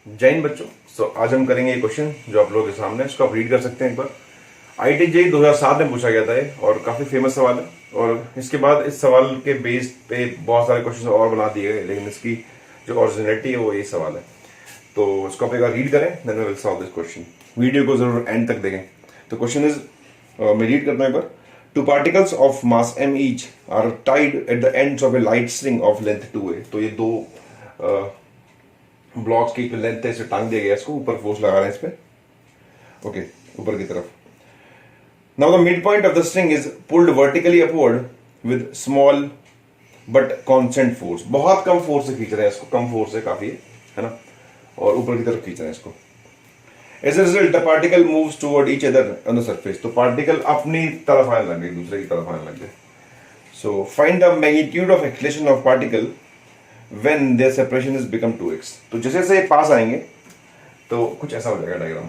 जय हिंद बच्चों। आज हम करेंगे ये क्वेश्चन जो आप लोगों के सामने है, इसको आप रीड कर सकते हैं एक बार। IIT-JEE 2007 में पूछा गया था ये, और काफी फेमस सवाल है। और इसके बाद इस सवाल के बेस पे बहुत सारे क्वेश्चन और बना दिए गए, लेकिन इसकी जो ओरिजिनलिटी है वो ये सवाल है। तो इसको आप एक बार रीड करें, then we will solve this question. Video को जरूर एंड तक देखें। तो क्वेश्चन इज, मैं रीड करता हूं एक बार। Two particles of mass m each are tied at the ends of a light string of length 2a। तो ये दो ब्लॉक्स की लेंथ है, इसे टांग दिया गया, इसको ऊपर फोर्स लगा रहे हैं इस पे, ओके, ऊपर की तरफ। Now the mid point of the string is pulled vertically upward with small but constant force. बहुत कम फोर्स से खींच रहे हैं इसको, कम फोर्स है काफी है ना, और ऊपर की तरफ खींच रहे हैं इसको। As a result the particle moves toward each other on the surface. तो पार्टिकल अपनी तरफ आने लग गए, दूसरे की तरफ आने लग गए। So find the magnitude of acceleration of particle when their separation is become 2x। तो जैसे जैसे पास आएंगे तो कुछ ऐसा हो जाएगा डायग्राम,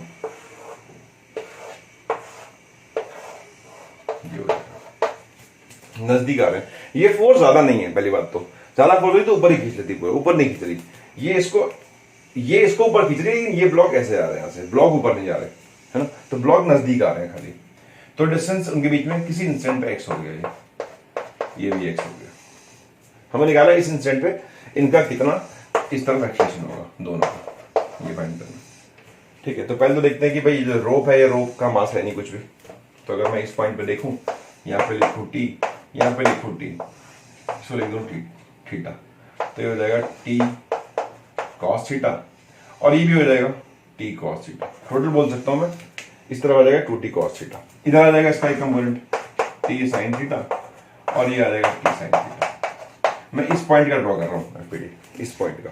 नजदीक आ रहे हैं। ये फोर्स ज्यादा नहीं है, पहली बात तो ज्यादा फोर्स हुई तो ऊपर ही खींच लेती, पूरा ऊपर नहीं खींच रही। ये इसको ऊपर खींच रही है, ये ब्लॉक ऐसे आ रहे हैं, यहाँ से ब्लॉक ऊपर नहीं जा रहे है ना, तो ब्लॉक नजदीक आ रहे हैं खाली। तो डिस्टेंस उनके बीच में किसी इंस्टेंट पे x हो गया, ये भी x हो गया। हमें निकाला इस इंस्टेंट पे इनका कितना इस तरफ एक्सीलरेशन होगा दोनों का, ये फाइंड करना। ठीक है, तो पहले तो देखते हैं कि भाई जो रोप है, ये रोप का मास है नहीं कुछ भी। तो अगर मैं इस पॉइंट पे देखूं, यहाँ पे लिखूं t, यहाँ पे लिखूं t, इसको लिख दूं थीटा, तो ये हो जाएगा t cos थीटा, और ये भी हो जाएगा t cos थीटा। टोटल बोल सकता हूं मैं, इस तरफ आ जाएगा 2t cos थीटा, इधर आ जाएगा इसका एक कंपोनेंट t sin थीटा, और ये आ जाएगा t sin थीटा। मैं इस पॉइंट का ड्रॉ कर रहा हूँ एफपीडी, इस पॉइंट का।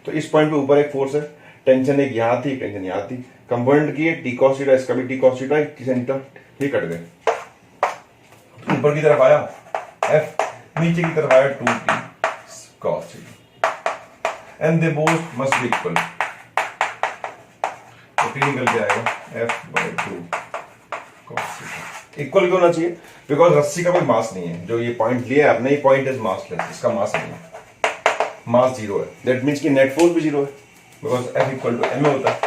तो इस पॉइंट पे ऊपर एक फोर्स है, टेंशन एक यहाँ थी, टेंशन यहाँ थी, कंपोनेंट की है t cos थीटा, इसका भी t cos theta, t sin theta, ये कट गए। ऊपर की तरफ आया f, नीचे की तरफ आया 2t cos theta, and they both must be equal. तो t निकल के आएगा f/2 cos थीटा। इक्वल क्यों होना चाहिए? बिकॉज रस्सी का कोई मास नहीं है, जो ये पॉइंट लिया है आपने, ये पॉइंट इज मासलेस, इसका मास नहीं है, मास जीरो है। दैट मीन्स कि नेट फोर्स भी जीरो है, because F equal to m होता है,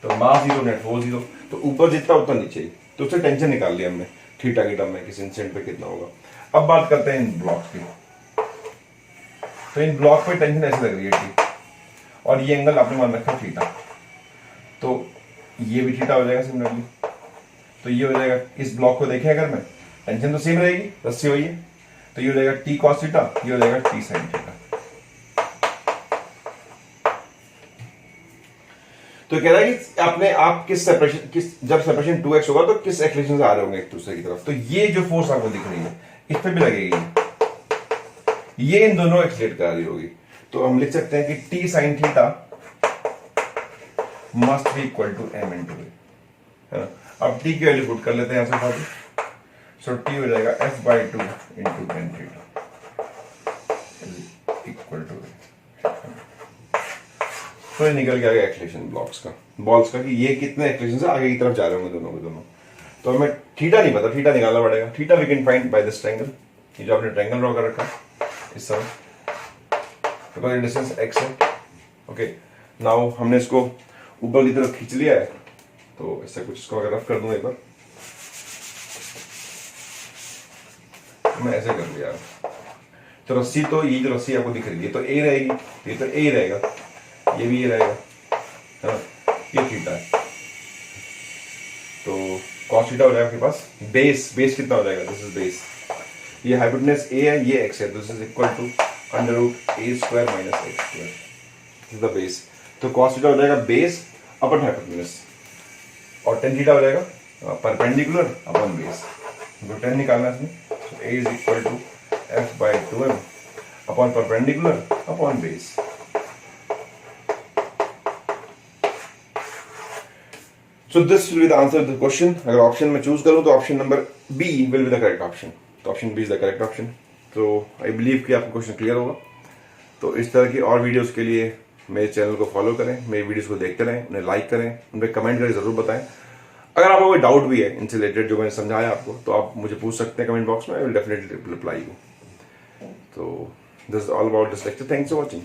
तो mass zero, net force zero. तो ऊपर जितना उतना नीचे ही, तो उससे टेंशन निकाल लिया हमने थीटा की टर्म में, किस इंस्टेंट पे कितना होगा। अब बात करते हैं इन ब्लॉक्स की। तो इन ब्लॉक पे टेंशन ऐसे लग रही है t, और ये एंगल आपने मान रखा थीटा, तो ये भी थीटा हो जाएगा सिमिलरली। तो ये हो जाएगा, इस ब्लॉक को देखें अगर मैं, टेंशन तो सेम रहेगी, रस्सी हुई है, तो ये हो जाएगा t cos थीटा, ये हो जाएगा t sin थीटा। तो कह रहा है कि आप किस जब सेपरेशन 2x होगा तो किस एक्सीलरेशन से आ रहे होंगे एक दूसरे की तरफ। तो ये जो फोर्स आपको दिख रही है इस पे भी लगेगी, ये इन दोनों एक्सीलरेट कर रही होगी। तो हम लिख सकते हैं कि t sin theta must be equal to m into a, है ना। अब t की वैल्यू पुट कर लेते हैं यहां से, सो t हो जाएगा f/2 into tan theta equal to. तो ये निकल के आ गया एक्सीलरेशन ब्लॉक्स का, बॉल्स का, कि ये कितने एक्सीलरेशन से आगे की तरफ जा रहे होंगे दोनों के दोनों। तो हमें थीटा नहीं पता, थीटा निकालना पड़ेगा। Theta we can find by this triangle, ये जो आपने ट्रायंगल ड्रॉ कर रखा इस तरह, बिकॉज ये डिस्टेंस x है। ओके, नाउ हमने इसको ऊपर की तरफ खींच लिया है, तो ऐसा कुछ, इसको अगर रफ कर दूं एक बार, मैं ऐसे कर लिया। तो रस्सी, तो ये जो रस्सी आपको दिख रही है तो ए रहेगी, ये तो ए रहेगा, ये भी ये रहेगा, है ना, ये थीटा है। तो cos थीटा हो जाएगा आपके पास, बेस कितना हो जाएगा, दिस इज बेस, ये हाइपोटेनस a है, ये x है, this is equal to √a² - x², this is the base. तो cos थीटा हो जाएगा बेस अपन हाइपोटेनस, और tan थीटा हो जाएगा परपेंडिकुलर अपन बेस। तो tan निकालना है इसमें, so a is equal to f/2m upon perpendicular upon base. So this will be the answer to the question. अगर ऑप्शन में चूज करूं तो option number B will be the correct option. तो option B is the correct option. तो I believe कि आपको question clear होगा। तो इस तरह की और वीडियोस के लिए मेरे चैनल को फॉलो करें, मेरी वीडियोस को देखते रहें, उन्हें लाइक करें, उन पर कमेंट करके जरूर बताएं। अगर आपको कोई डाउट भी है इनसे रिलेटेड जो मैंने समझाया आपको, तो आप मुझे पूछ सकते हैं कमेंट बॉक्स में, I will definitely reply you. तो this is all about this lecture. Thanks for watching.